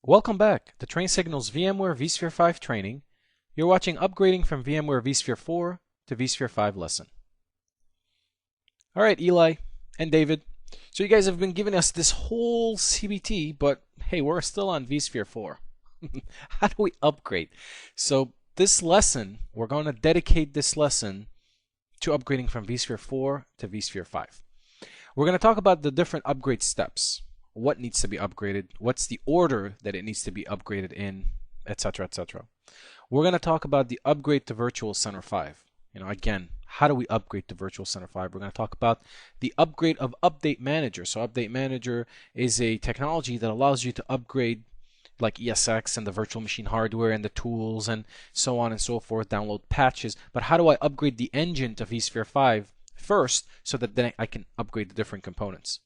Welcome back to Train Signal's VMware vSphere 5 training. You're watching upgrading from VMware vSphere 4 to vSphere 5 lesson. All right, Eli and David. So you guys have been giving us this whole CBT, but hey, we're still on vSphere 4. How do we upgrade? So this lesson, we're going to dedicate this lesson to upgrading from vSphere 4 to vSphere 5. We're going to talk about the different upgrade steps. What needs to be upgraded, what's the order that it needs to be upgraded in, etc., etc. We're going to talk about the upgrade to Virtual Center 5. Again, how do we upgrade to Virtual Center 5? We're going to talk about the upgrade of Update Manager. So Update Manager is a technology that allows you to upgrade like ESX and the virtual machine hardware and the tools and so on and so forth, download patches. But how do I upgrade the engine to vSphere 5 first so that then I can upgrade the different components?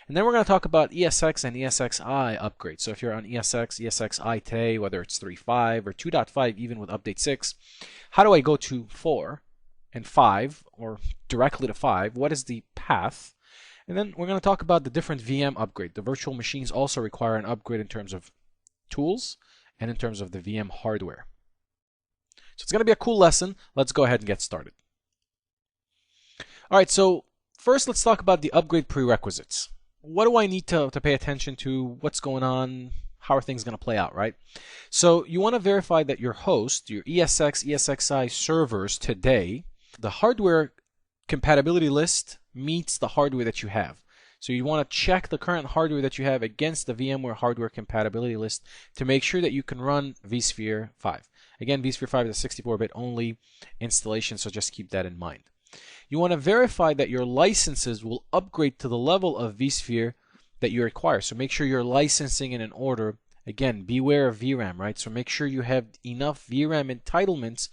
And then we're going to talk about ESX and ESXi upgrades. So if you're on ESX, ESXi today, whether it's 3.5 or 2.5, even with update 6, how do I go to 4 and 5 or directly to 5? What is the path? And then we're going to talk about the different VM upgrade. The virtual machines also require an upgrade in terms of tools and in terms of the VM hardware. So it's going to be a cool lesson. Let's go ahead and get started. All right, so first let's talk about the upgrade prerequisites. What do I need to pay attention to? What's going on? How are things going to play out, right? So you want to verify that your host, your ESX, ESXi servers today, the hardware compatibility list meets the hardware that you have. So you want to check the current hardware that you have against the VMware hardware compatibility list to make sure that you can run vSphere 5. Again, vSphere 5 is a 64-bit only installation, so just keep that in mind. You want to verify that your licenses will upgrade to the level of vSphere that you require. So make sure you're licensing in order. Again, beware of VRAM, right? So make sure you have enough VRAM entitlements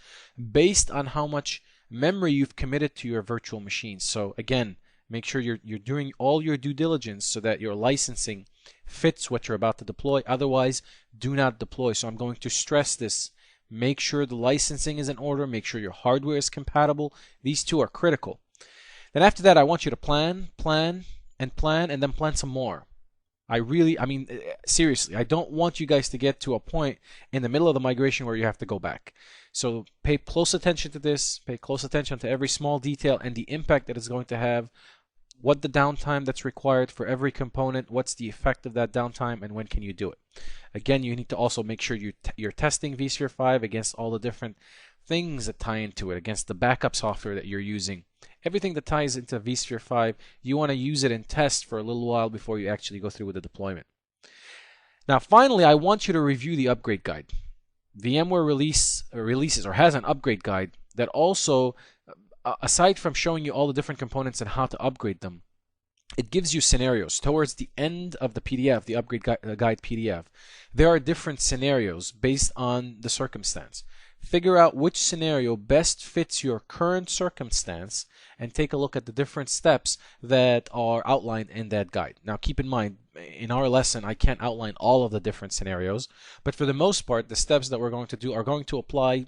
based on how much memory you've committed to your virtual machines. So again, make sure you're doing all your due diligence so that your licensing fits what you're about to deploy. Otherwise, do not deploy. So I'm going to stress this. Make sure the licensing is in order. Make sure your hardware is compatible. These two are critical. Then after that, I want you to plan, and then plan some more. Seriously, I don't want you guys to get to a point in the middle of the migration where you have to go back. So pay close attention to this. Pay close attention to every small detail and the impact that it's going to have. What the downtime that's required for every component, what's the effect of that downtime, and when can you do it. Again, you need to also make sure you're testing vSphere 5 against all the different things that tie into it, against the backup software that you're using. Everything that ties into vSphere 5, you want to use it and test for a little while before you actually go through with the deployment. Now finally, I want you to review the upgrade guide. VMware releases or has an upgrade guide that also, aside from showing you all the different components and how to upgrade them, it gives you scenarios. Towards the end of the PDF, the upgrade guide PDF, there are different scenarios based on the circumstance. Figure out which scenario best fits your current circumstance and take a look at the different steps that are outlined in that guide. Now keep in mind, in our lesson, I can't outline all of the different scenarios, but for the most part, the steps that we're going to do are going to apply,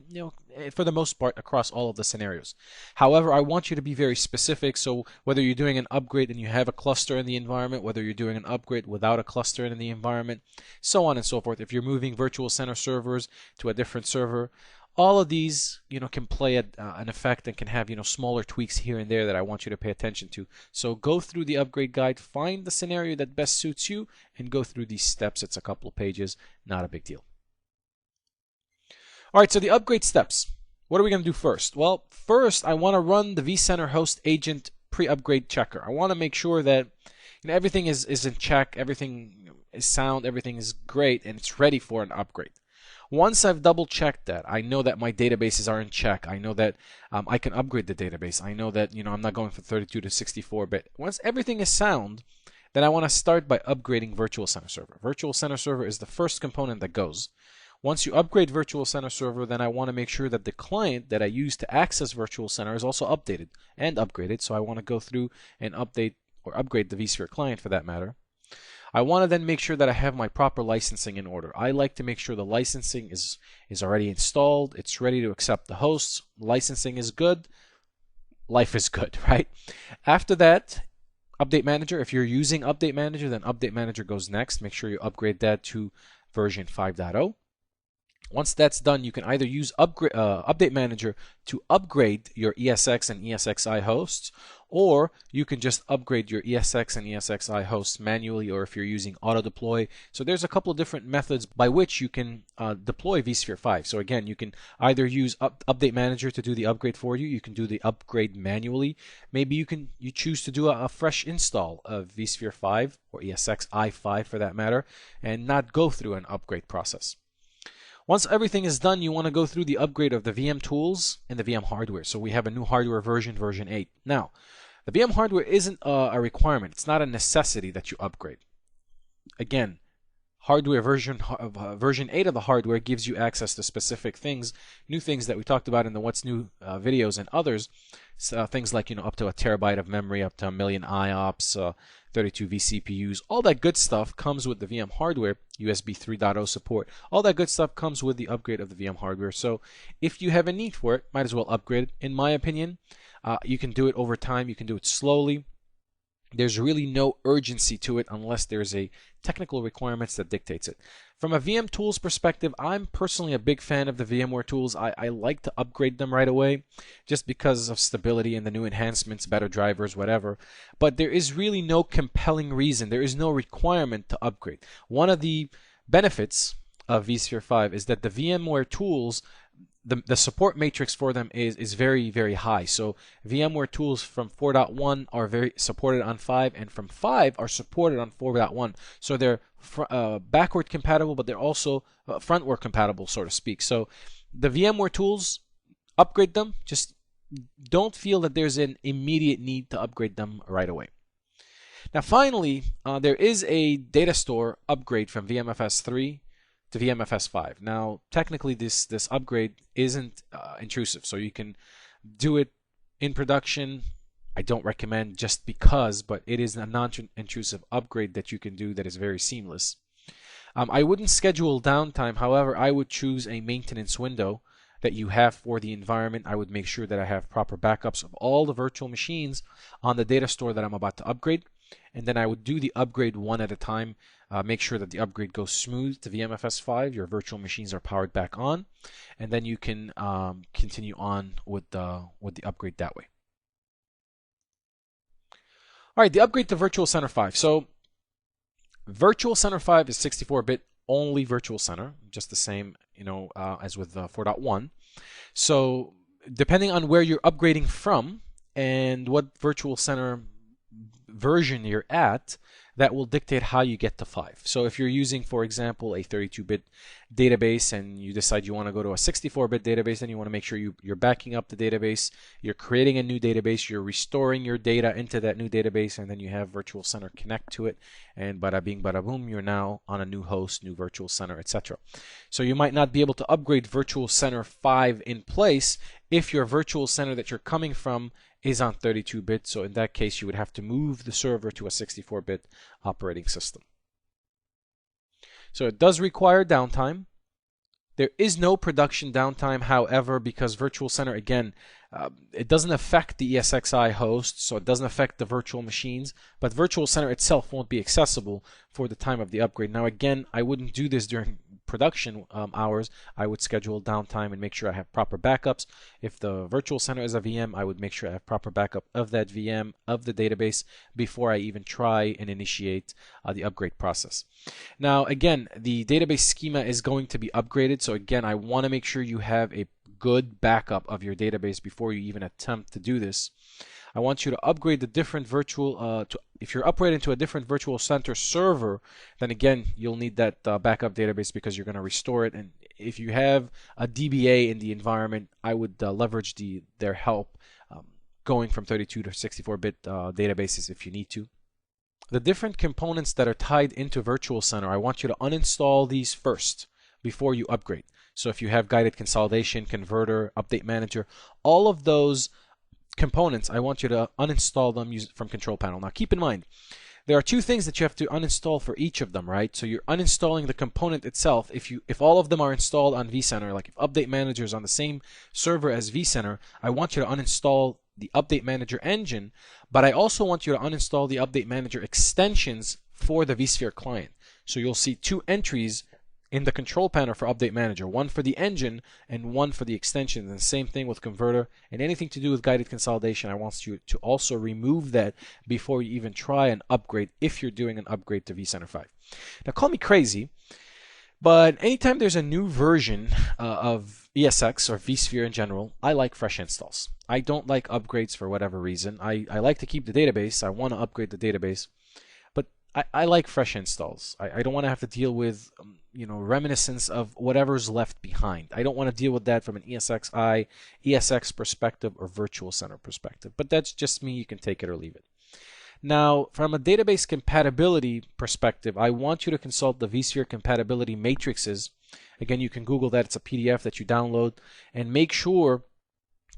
for the most part, across all of the scenarios. However, I want you to be very specific. So whether you're doing an upgrade and you have a cluster in the environment, whether you're doing an upgrade without a cluster in the environment, so on and so forth. If you're moving virtual center servers to a different server, all of these, can play an effect and can have, smaller tweaks here and there that I want you to pay attention to. So go through the upgrade guide, find the scenario that best suits you, and go through these steps. It's a couple of pages, not a big deal. All right, so the upgrade steps. What are we going to do first? Well, first, I want to run the vCenter host agent pre-upgrade checker. I want to make sure that everything is in check, everything is sound, everything is great, and it's ready for an upgrade. Once I've double checked that, I know that my databases are in check. I know that I can upgrade the database. I know that I'm not going from 32 to 64-bit. Once everything is sound, then I want to start by upgrading Virtual Center Server. Virtual Center Server is the first component that goes. Once you upgrade Virtual Center Server, then I want to make sure that the client that I use to access Virtual Center is also updated and upgraded. So I want to go through and update or upgrade the vSphere client for that matter. I want to then make sure that I have my proper licensing in order. I like to make sure the licensing is already installed. It's ready to accept the hosts. Licensing is good. Life is good, right? After that, Update Manager. If you're using Update Manager, then Update Manager goes next. Make sure you upgrade that to version 5.0. Once that's done, you can either use Update Manager to upgrade your ESX and ESXi hosts, or you can just upgrade your ESX and ESXi hosts manually, or if you're using auto deploy. So there's a couple of different methods by which you can deploy vSphere 5. So again, you can either use Update Manager to do the upgrade for you. You can do the upgrade manually. Maybe you choose to do a fresh install of vSphere 5 or ESXi 5 for that matter, and not go through an upgrade process. Once everything is done, you want to go through the upgrade of the VM tools and the VM hardware. So we have a new hardware version, version 8. Now, the VM hardware isn't a requirement. It's not a necessity that you upgrade. Again, hardware version 8 of the hardware gives you access to specific things, new things that we talked about in the What's New videos and others. Things like, up to a terabyte of memory, up to 1 million IOPS, 32 vCPUs, all that good stuff comes with the VM hardware. USB 3.0 support, all that good stuff comes with the upgrade of the VM hardware. So if you have a need for it, might as well upgrade it. In my opinion, you can do it over time, you can do it slowly. There's really no urgency to it unless there's a technical requirements that dictates it. From a VM tools perspective, I'm personally a big fan of the VMware tools. I like to upgrade them right away just because of stability and the new enhancements, better drivers, whatever. But there is really no compelling reason. There is no requirement to upgrade. One of the benefits of vSphere 5 is that the VMware tools, the support matrix for them is very, very high. So VMware tools from 4.1 are very supported on 5, and from 5 are supported on 4.1. So they're backward compatible, but they're also frontward compatible, so to speak. So the VMware tools, upgrade them. Just don't feel that there's an immediate need to upgrade them right away. Now finally, there is a data store upgrade from VMFS 3 to VMFS 5. Now, technically, this upgrade isn't intrusive, so you can do it in production. I don't recommend just because, but it is a non-intrusive upgrade that you can do that is very seamless. I wouldn't schedule downtime. However, I would choose a maintenance window that you have for the environment. I would make sure that I have proper backups of all the virtual machines on the data store that I'm about to upgrade, and then I would do the upgrade one at a time. Make sure that the upgrade goes smooth to VMFS 5. Your virtual machines are powered back on, and then you can continue on with the upgrade that way. All right, the upgrade to Virtual Center 5. So Virtual Center 5 is 64-bit only Virtual Center, just the same, as with 4.1. So depending on where you're upgrading from and what Virtual Center version you're at, that will dictate how you get to 5. So if you're using, for example, a 32-bit database and you decide you want to go to a 64-bit database, then you want to make sure you're backing up the database, you're creating a new database, you're restoring your data into that new database, and then you have Virtual Center connect to it, and bada bing, bada boom, you're now on a new host, new Virtual Center, etc. So you might not be able to upgrade Virtual Center 5 in place if your Virtual Center that you're coming from is on 32-bit. So in that case, you would have to move the server to a 64-bit operating system. So it does require downtime. There is no production downtime, however, because Virtual Center, again, it doesn't affect the ESXi host, so it doesn't affect the virtual machines, but Virtual Center itself won't be accessible for the time of the upgrade. Now again, I wouldn't do this during production hours. I would schedule downtime and make sure I have proper backups. If the Virtual Center is a VM, I would make sure I have proper backup of that VM, of the database, before I even try and initiate the upgrade process. Now again, the database schema is going to be upgraded, so again, I want to make sure you have a good backup of your database before you even attempt to do this. I want you to upgrade the different virtual, if you're upgrading to a different Virtual Center server, then again, you'll need that backup database because you're going to restore it. And if you have a DBA in the environment, I would leverage their help going from 32 to 64-bit databases if you need to. The different components that are tied into Virtual Center, I want you to uninstall these first before you upgrade. So if you have guided consolidation, converter, update manager, all of those components, I want you to uninstall them from control panel. Now keep in mind, there are two things that you have to uninstall for each of them, right? So you're uninstalling the component itself. If all of them are installed on vCenter, like if update manager is on the same server as vCenter, I want you to uninstall the update manager engine, but I also want you to uninstall the update manager extensions for the vSphere client. So you'll see two entries in the control panel for Update Manager, one for the engine and one for the extension. And the same thing with converter and anything to do with guided consolidation. I want you to also remove that before you even try an upgrade if you're doing an upgrade to vCenter 5. Now call me crazy, but anytime there's a new version of ESX or vSphere in general, I like fresh installs. I don't like upgrades for whatever reason. I like to keep the database. I want to upgrade the database. I like fresh installs. I don't want to have to deal with reminiscence of whatever's left behind. I don't want to deal with that from an ESXi, ESX perspective, or Virtual Center perspective. But that's just me. You can take it or leave it. Now, from a database compatibility perspective, I want you to consult the vSphere compatibility matrices. Again, you can Google that. It's a PDF that you download. And make sure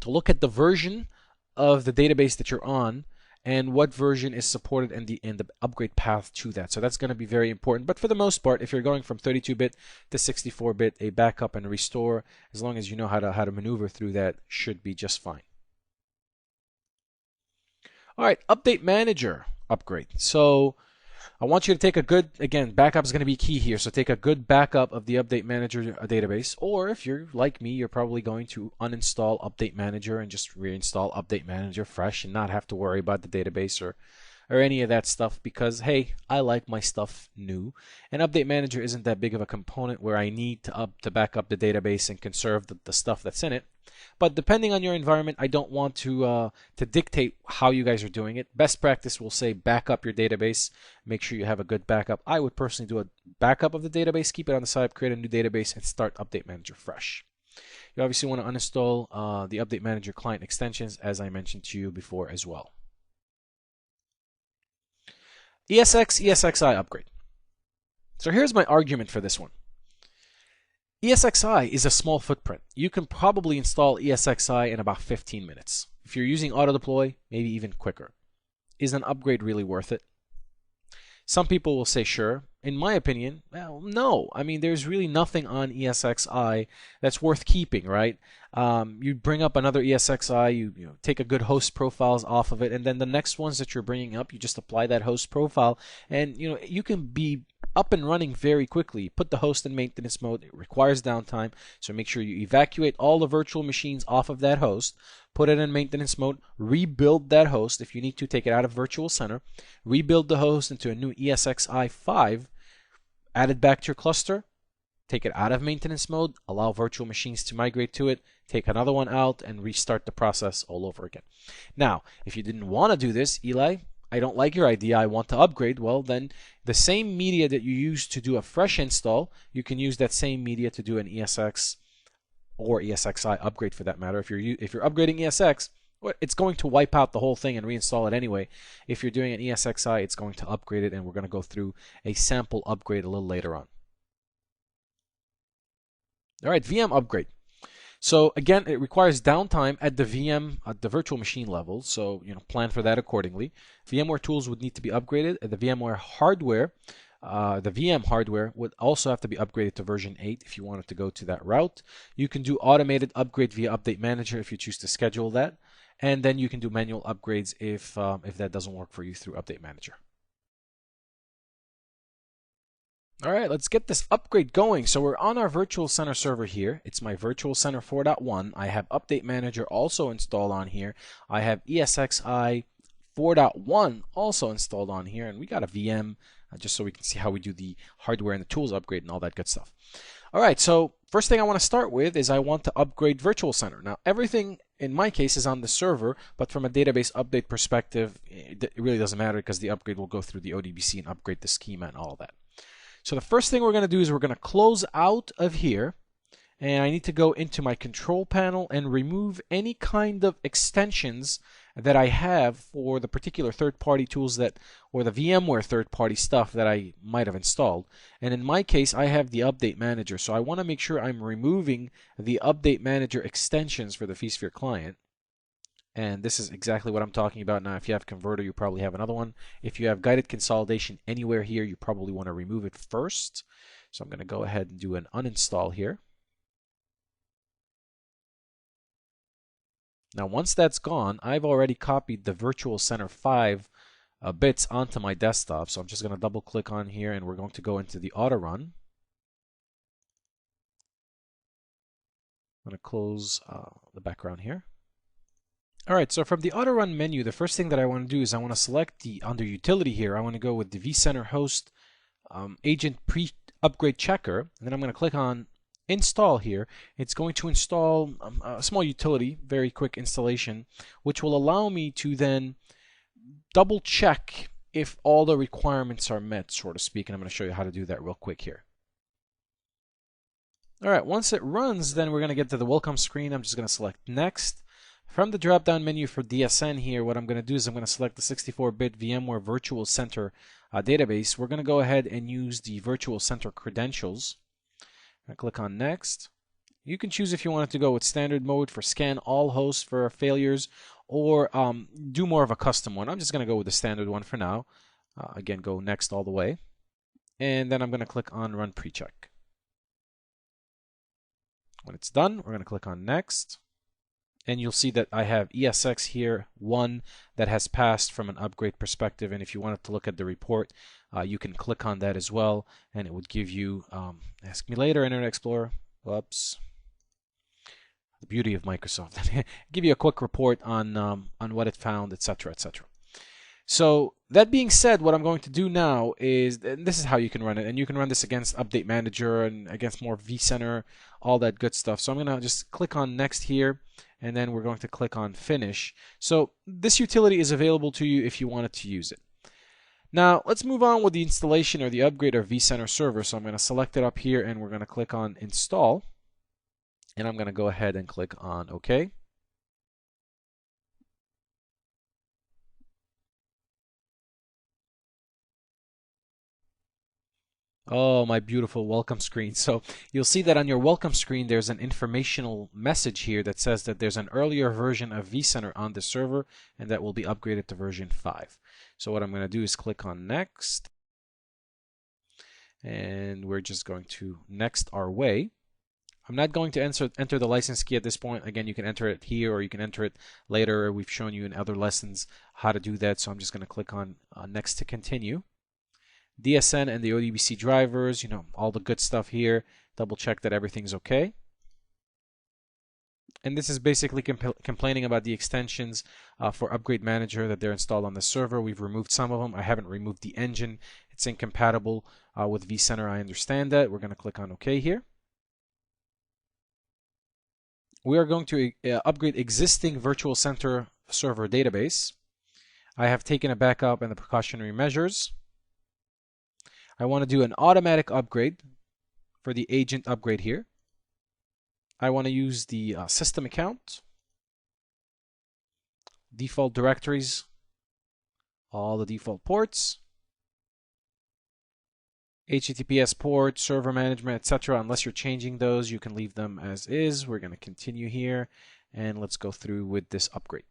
to look at the version of the database that you're on and what version is supported and the upgrade path to that. So that's going to be very important. But for the most part, if you're going from 32-bit to 64-bit, a backup and restore, as long as you know how to maneuver through that, should be just fine. All right, Update Manager upgrade. So I want you to take a good, again, backup is going to be key here. So take a good backup of the Update Manager database. Or if you're like me, you're probably going to uninstall Update Manager and just reinstall Update Manager fresh and not have to worry about the database or any of that stuff because, hey, I like my stuff new. And Update Manager isn't that big of a component where I need to back up the database and conserve the stuff that's in it. But depending on your environment, I don't want to dictate how you guys are doing it. Best practice will say back up your database. Make sure you have a good backup. I would personally do a backup of the database, keep it on the side, create a new database, and start Update Manager fresh. You obviously want to uninstall the Update Manager client extensions, as I mentioned to you before as well. ESXi upgrade. So here's my argument for this one. ESXi is a small footprint. You can probably install ESXi in about 15 minutes. If you're using auto deploy, maybe even quicker. Is an upgrade really worth it? Some people will say sure. In my opinion, well, no. I mean, there's really nothing on ESXi that's worth keeping, right? You bring up another ESXi, you take a good host profiles off of it, and then the next ones that you're bringing up, you just apply that host profile, and you can be up and running very quickly. Put the host in maintenance mode. It requires downtime, so make sure you evacuate all the virtual machines off of that host, put it in maintenance mode, rebuild that host. If you need to, take it out of Virtual Center, rebuild the host into a new ESXi 5, add it back to your cluster, take it out of maintenance mode, allow virtual machines to migrate to it, take another one out, and restart the process all over again. Now, if you didn't want to do this, Eli, I don't like your idea, I want to upgrade, well then the same media that you use to do a fresh install, you can use that same media to do an ESX or ESXi upgrade for that matter. If you're upgrading ESX, it's going to wipe out the whole thing and reinstall it anyway. If you're doing an ESXi, it's going to upgrade it, and we're going to go through a sample upgrade a little later on. All right, VM upgrade. So again, it requires downtime at the virtual machine level. So plan for that accordingly. VMware tools would need to be upgraded. The VMware hardware, the VM hardware would also have to be upgraded to version 8 if you wanted to go to that route. You can do automated upgrade via Update Manager if you choose to schedule that, and then you can do manual upgrades if that doesn't work for you through Update Manager. All right, let's get this upgrade going. So we're on our Virtual Center server here. It's my Virtual Center 4.1. I have Update Manager also installed on here. I have ESXi 4.1 also installed on here, and we got a VM just so we can see how we do the hardware and the tools upgrade and all that good stuff. All right, so first thing I want to start with is I want to upgrade Virtual Center. Now, everything in my case is on the server, but from a database update perspective, it really doesn't matter because the upgrade will go through the ODBC and upgrade the schema and all of that. So the first thing we're going to do is we're going to close out of here, and I need to go into my control panel and remove any kind of extensions that I have for the particular third-party tools or the VMware third-party stuff that I might have installed. And in my case, I have the Update Manager, so I want to make sure I'm removing the Update Manager extensions for the vSphere client. And this is exactly what I'm talking about now. If you have Converter, you probably have another one. If you have guided consolidation anywhere here, you probably want to remove it first. So I'm going to go ahead and do an uninstall here. Now, once that's gone, I've already copied the Virtual Center 5 bits onto my desktop. So I'm just going to double click on here, and we're going to go into the auto run. going to close the background here. All right, so from the auto run menu, the first thing that I want to do is I want to select under utility here, I want to go with the vCenter host agent pre-upgrade checker, and then I'm going to click on install here. It's going to install a small utility, very quick installation, which will allow me to then double check if all the requirements are met, so to speak, and I'm going to show you how to do that real quick here. All right, once it runs, then we're going to get to the welcome screen. I'm just going to select next. From the drop-down menu for DSN here, what I'm going to do is I'm going to select the 64-bit VMware Virtual Center database. We're going to go ahead and use the Virtual Center credentials. I click on next. You can choose if you want it to go with standard mode for scan all hosts for failures, or do more of a custom one. I'm just going to go with the standard one for now. Again, go next all the way. And then I'm going to click on run pre-check. When it's done, we're going to click on next. And you'll see that I have ESX here, one that has passed from an upgrade perspective. And if you wanted to look at the report, you can click on that as well. And it would give you, ask me later, Internet Explorer. Whoops. The beauty of Microsoft. Give you a quick report on what it found, etc., etc. So that being said, what I'm going to do now is, and this is how you can run it, and you can run this against Update Manager and against more vCenter, all that good stuff. So I'm going to just click on next here, and then we're going to click on finish. So this utility is available to you if you wanted to use it. Now let's move on with the installation or the upgrade of vCenter server. So I'm going to select it up here, and we're going to click on install, and I'm going to go ahead and click on OK. Oh, my beautiful welcome screen. So you'll see that on your welcome screen, there's an informational message here that says that there's an earlier version of vCenter on the server, and that will be upgraded to version 5. So what I'm going to do is click on next. And we're just going to next our way. I'm not going to enter the license key at this point. Again, you can enter it here or you can enter it later. We've shown you in other lessons how to do that. So I'm just going to click on next to continue. DSN and the ODBC drivers, all the good stuff here. Double check that everything's okay. And this is basically complaining about the extensions for Upgrade Manager that they're installed on the server. We've removed some of them. I haven't removed the engine. It's incompatible with vCenter. I understand that. We're going to click on OK here. We are going to upgrade existing Virtual Center server database. I have taken a backup and the precautionary measures. I want to do an automatic upgrade for the agent upgrade here. I want to use the system account, default directories, all the default ports, HTTPS port, server management, etc. Unless you're changing those, you can leave them as is. We're going to continue here, and let's go through with this upgrade.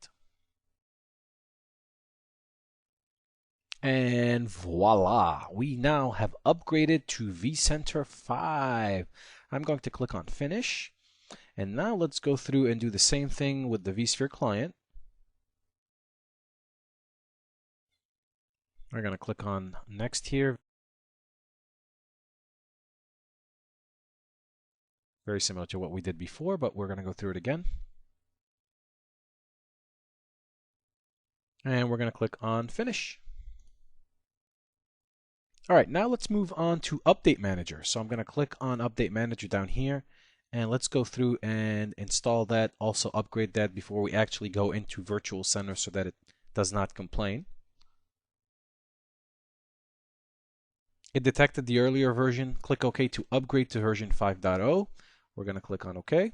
And voila, we now have upgraded to vCenter 5. I'm going to click on finish. And now let's go through and do the same thing with the vSphere client. We're going to click on next here. Very similar to what we did before, but we're going to go through it again. And we're going to click on finish. All right, now let's move on to Update Manager. So I'm going to click on Update Manager down here, and let's go through and install that, also upgrade that before we actually go into Virtual Center so that it does not complain. It detected the earlier version. Click OK to upgrade to version 5.0. We're going to click on OK.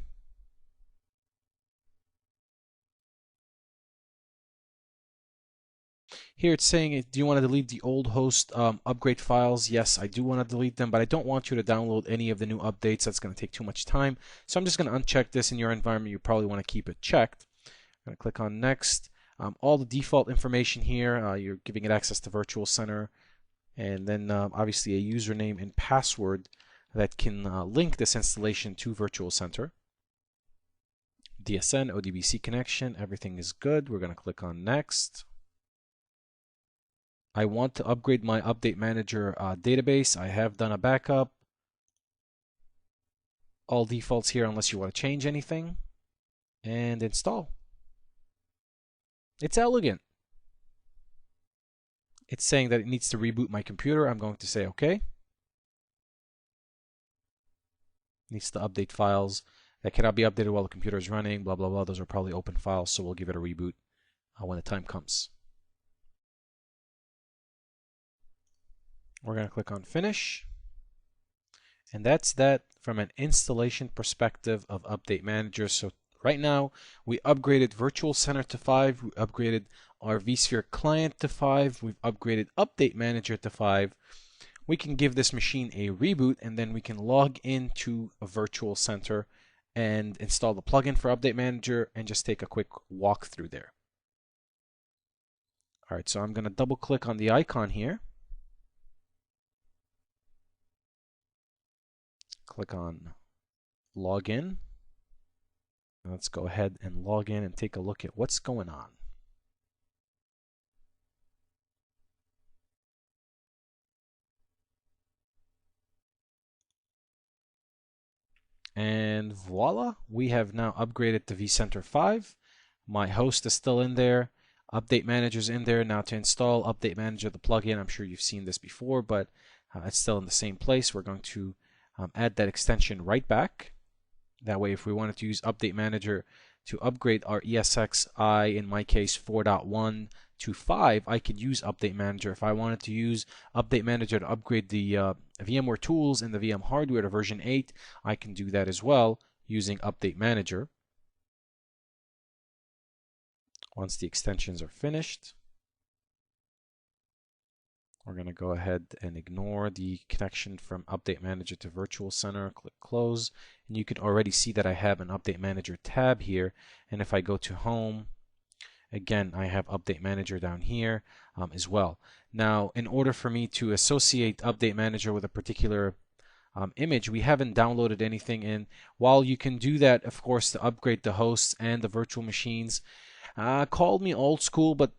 Here it's saying, do you want to delete the old host upgrade files? Yes, I do want to delete them, but I don't want you to download any of the new updates. That's going to take too much time. So I'm just going to uncheck this. In your environment, you probably want to keep it checked. I'm going to click on next. All the default information here, you're giving it access to Virtual Center, and then obviously a username and password that can link this installation to Virtual Center. DSN, ODBC connection, everything is good. We're going to click on next. I want to upgrade my Update Manager database. I have done a backup. all defaults here unless you want to change anything, and install. It's elegant. It's saying that it needs to reboot my computer. I'm going to say OK. Needs to update files that cannot be updated while the computer is running, blah, blah, blah. Those are probably open files, so we'll give it a reboot when the time comes. We're going to click on Finish. And that's that from an installation perspective of Update Manager. So right now, we upgraded Virtual Center to 5. We upgraded our vSphere client to 5. We've upgraded Update Manager to 5. We can give this machine a reboot, and then we can log into a Virtual Center and install the plugin for Update Manager and just take a quick walkthrough there. All right, so I'm going to double click on the icon here. Click on Login. Let's go ahead and log in and take a look at what's going on. And voila, we have now upgraded to vCenter 5. My host is still in there. Update Manager is in there. Now to install Update Manager, the plugin, I'm sure you've seen this before, but it's still in the same place. We're going to add that extension right back. That way, if we wanted to use Update Manager to upgrade our ESXi, in my case 4.1 to 5, I could use Update Manager. If I wanted to use Update Manager to upgrade the VMware tools in the VM hardware to version 8, I can do that as well using Update Manager. Once the extensions are finished, we're going to go ahead and ignore the connection from Update Manager to Virtual Center. Click Close, and you can already see that I have an Update Manager tab here. And if I go to Home, again, I have Update Manager down here as well. Now, in order for me to associate Update Manager with a particular image, we haven't downloaded anything. And while you can do that, of course, to upgrade the hosts and the virtual machines, call me old school, but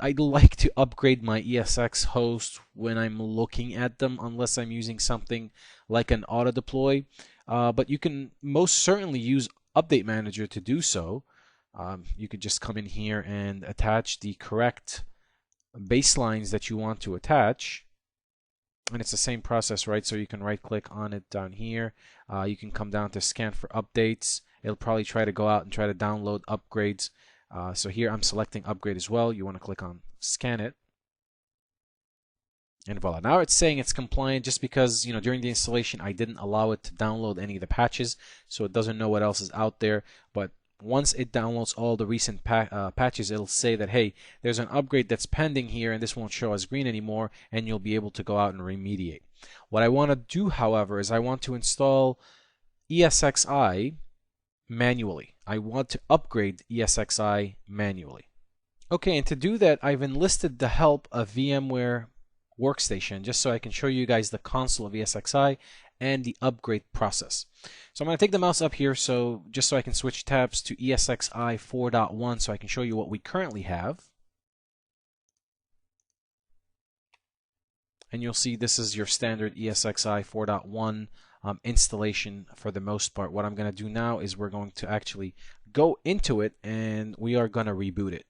I'd like to upgrade my ESX host when I'm looking at them, unless I'm using something like an auto deploy. But you can most certainly use Update Manager to do so. You could just come in here and attach the correct baselines that you want to attach. And it's the same process, right? So you can right click on it down here. You can come down to scan for updates. It'll probably try to go out and try to download upgrades. So here I'm selecting upgrade as well. You want to click on scan it. And voila. Now it's saying it's compliant just because, during the installation I didn't allow it to download any of the patches, so it doesn't know what else is out there. But once it downloads all the recent patches, it'll say that, hey, there's an upgrade that's pending here, and this won't show as green anymore, and you'll be able to go out and remediate. What I want to do, however, is I want to install ESXi manually. I want to upgrade ESXi manually. Okay, and to do that, I've enlisted the help of VMware Workstation just so I can show you guys the console of ESXi and the upgrade process. So I'm going to take the mouse up here just so I can switch tabs to ESXi 4.1 so I can show you what we currently have. And you'll see this is your standard ESXi 4.1 installation for the most part. What I'm going to do now is we're going to actually go into it and we are going to reboot it.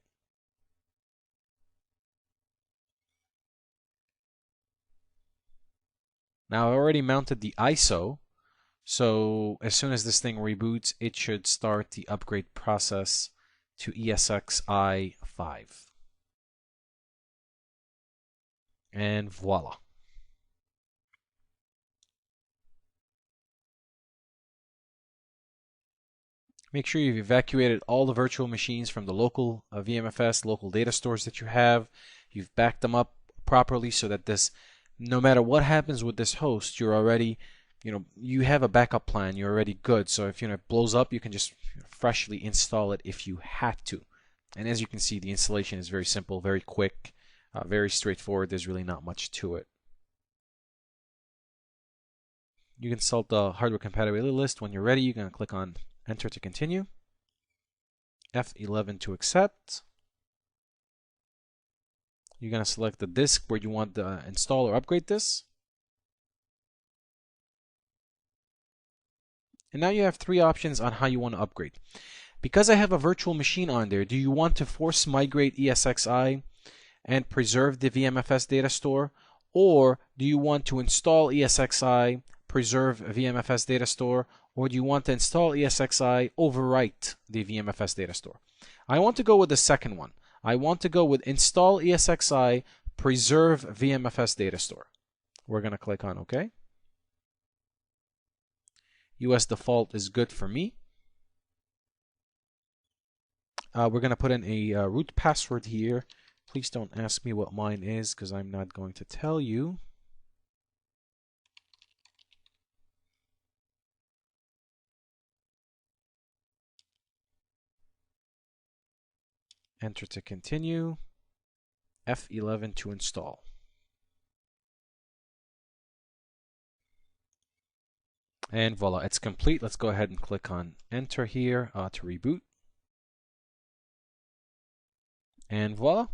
Now I already mounted the ISO, so as soon as this thing reboots, it should start the upgrade process to ESXi 5. And voila. Make sure you've evacuated all the virtual machines from the local VMFS, local data stores that you have. You've backed them up properly so that no matter what happens with this host, you're already, you have a backup plan. You're already good. So if it blows up, you can just freshly install it if you had to. And as you can see, the installation is very simple, very quick, very straightforward. There's really not much to it. You can consult the hardware compatibility list. When you're ready, you're going to click on Enter to continue, F11 to accept. You're going to select the disk where you want to install or upgrade this. And now you have three options on how you want to upgrade. Because I have a virtual machine on there, do you want to force migrate ESXi and preserve the VMFS data store? Or do you want to install ESXi, preserve VMFS data store? Or do you want to install ESXi, overwrite the VMFS data store? I want to go with the second one. I want to go with install ESXi, preserve VMFS data store. We're going to click on OK. US default is good for me. We're going to put in a root password here. Please don't ask me what mine is because I'm not going to tell you. Enter to continue. F11 to install. And voila, it's complete. Let's go ahead and click on enter here to reboot. And voila,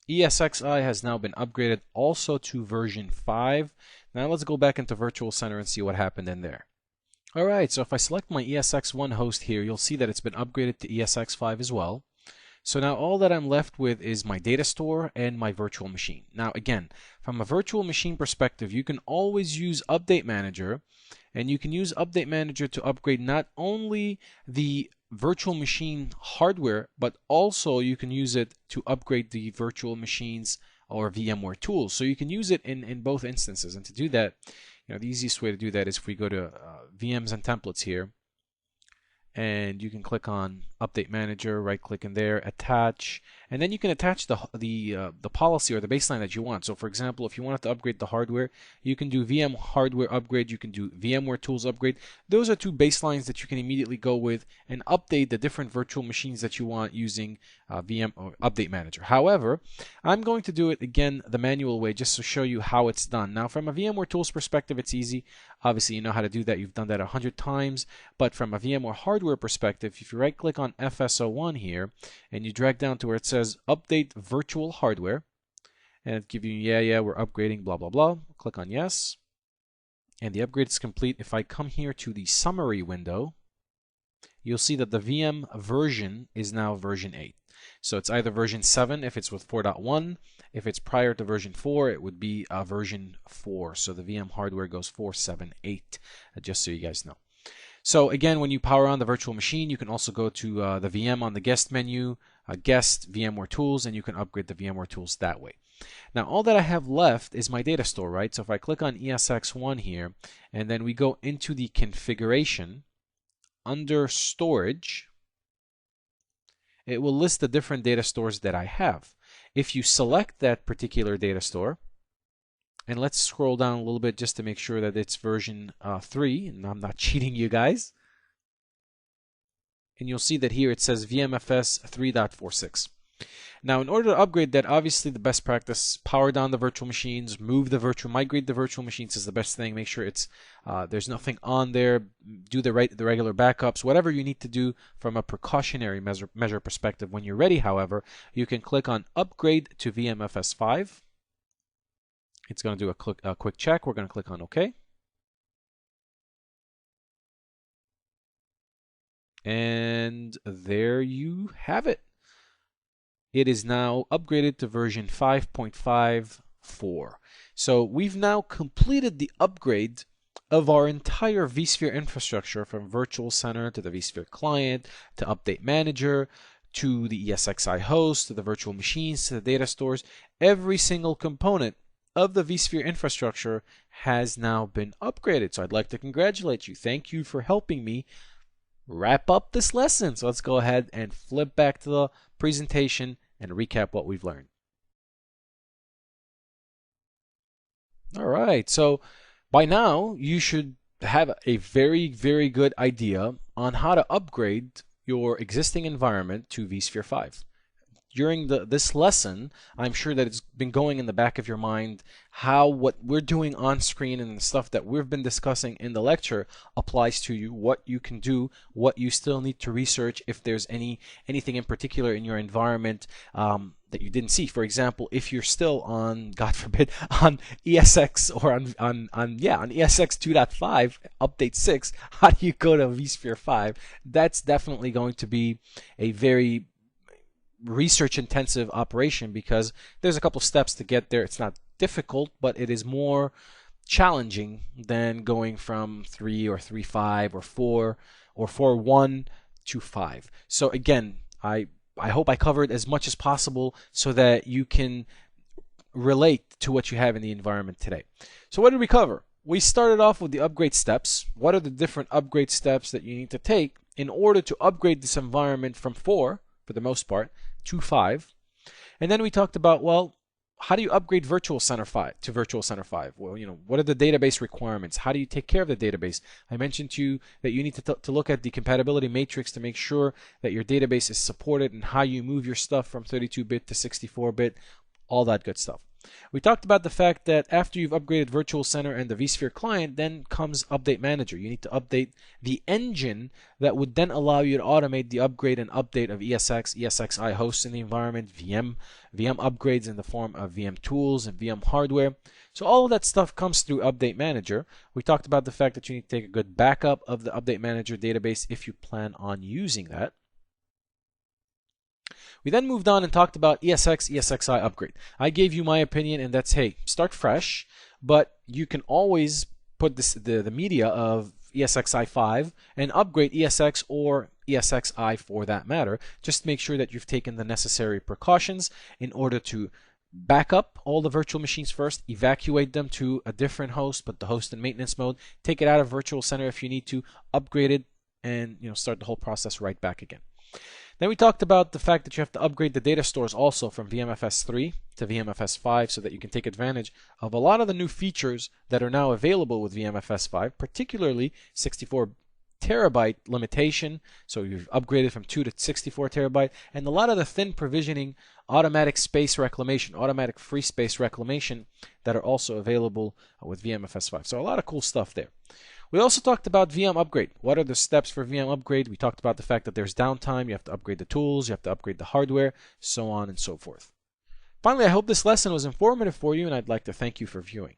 ESXi has now been upgraded also to version 5. Now let's go back into Virtual Center and see what happened in there. Alright, so if I select my ESX1 host here, you'll see that it's been upgraded to ESX5 as well. So now all that I'm left with is my data store and my virtual machine. Now again, from a virtual machine perspective, you can always use Update Manager, and you can use Update Manager to upgrade not only the virtual machine hardware, but also you can use it to upgrade the virtual machines or VMware tools. So you can use it in both instances. And to do that, the easiest way to do that is if we go to VMs and templates here, and you can click on Update Manager, right click in there, attach, and then you can attach the policy or the baseline that you want. So for example, if you wanted to upgrade the hardware, you can do VM hardware upgrade, you can do VMware tools upgrade. Those are two baselines that you can immediately go with and update the different virtual machines that you want using VM or Update Manager. However, I'm going to do it again the manual way just to show you how it's done. Now from a VMware tools perspective, it's easy. Obviously you know how to do that, you've done that 100 times, but from a VMware hardware perspective, if you right click on FS01 here and you drag down to where it says update virtual hardware, and it gives you yeah we're upgrading blah blah blah, click on yes, and the upgrade is complete. If I come here to the summary window, you'll see that the VM version is now version 8. So it's either version 7 if it's with 4.1. If it's prior to version 4, it would be version 4. So the VM hardware goes 4.7.8, just so you guys know. So again, when you power on the virtual machine, you can also go to the VM on the guest menu, guest VMware tools, and you can upgrade the VMware tools that way. Now all that I have left is my data store, right? So if I click on ESX1 here, and then we go into the configuration, under storage, it will list the different data stores that I have. If you select that particular data store, and let's scroll down a little bit just to make sure that it's version 3, and I'm not cheating you guys, and you'll see that here it says VMFS 3.46. Now in order to upgrade that, obviously the best practice, power down the virtual machines, migrate the virtual machines is the best thing. Make sure it's there's nothing on there, do the regular backups, whatever you need to do from a precautionary measure perspective. When you're ready, however, you can click on upgrade to VMFS 5. It's going to do a quick check. We're going to click on OK. And there you have it. It is now upgraded to version 5.54. So we've now completed the upgrade of our entire vSphere infrastructure, from Virtual Center to the vSphere client, to Update Manager, to the ESXi host, to the virtual machines, to the data stores. Every single component of the vSphere infrastructure has now been upgraded. So I'd like to congratulate you. Thank you for helping me wrap up this lesson. So let's go ahead and flip back to the presentation and recap what we've learned. All right, so by now you should have a very good idea on how to upgrade your existing environment to vSphere 5. during this lesson, I'm sure that it's been going in the back of your mind how what we're doing on screen and the stuff that we've been discussing in the lecture applies to you, what you can do, what you still need to research if there's anything in particular in your environment that you didn't see. For example, if you're still on, God forbid, on ESX or on ESX 2.5 update 6, how do you go to vSphere 5? That's definitely going to be a very research intensive operation because there's a couple steps to get there. It's not difficult, but it is more challenging than going from 3 or 3.5 or 4 or 4.1 to 5. So again, I hope I covered as much as possible so that you can relate to what you have in the environment today. So what did we cover? We started off with the upgrade steps. What are the different upgrade steps that you need to take in order to upgrade this environment from 4, for the most part, to 5? And then we talked about, well, how do you upgrade Virtual Center 5 to Virtual Center 5? Well, what are the database requirements? How do you take care of the database? I mentioned to you that you need to look at the compatibility matrix to make sure that your database is supported and how you move your stuff from 32-bit to 64-bit, all that good stuff. We talked about the fact that after you've upgraded Virtual Center and the vSphere client, then comes Update Manager. You need to update the engine that would then allow you to automate the upgrade and update of ESX, ESXi hosts in the environment, VM upgrades in the form of VM tools and VM hardware. So all of that stuff comes through Update Manager. We talked about the fact that you need to take a good backup of the Update Manager database if you plan on using that. We then moved on and talked about ESX, ESXi upgrade. I gave you my opinion, and that's, hey, start fresh, but you can always put the media of ESXi 5 and upgrade ESX or ESXi for that matter. Just make sure that you've taken the necessary precautions in order to back up all the virtual machines first, evacuate them to a different host, put the host in maintenance mode, take it out of Virtual Center if you need to, upgrade it, and start the whole process right back again. Then we talked about the fact that you have to upgrade the data stores also from VMFS 3 to VMFS 5 so that you can take advantage of a lot of the new features that are now available with VMFS 5, particularly 64 terabyte limitation. So you've upgraded from 2 to 64 terabyte, and a lot of the thin provisioning, automatic space reclamation, automatic free space reclamation that are also available with VMFS 5. So a lot of cool stuff there. We also talked about VM upgrade. What are the steps for VM upgrade? We talked about the fact that there's downtime, you have to upgrade the tools, you have to upgrade the hardware, so on and so forth. Finally, I hope this lesson was informative for you, and I'd like to thank you for viewing.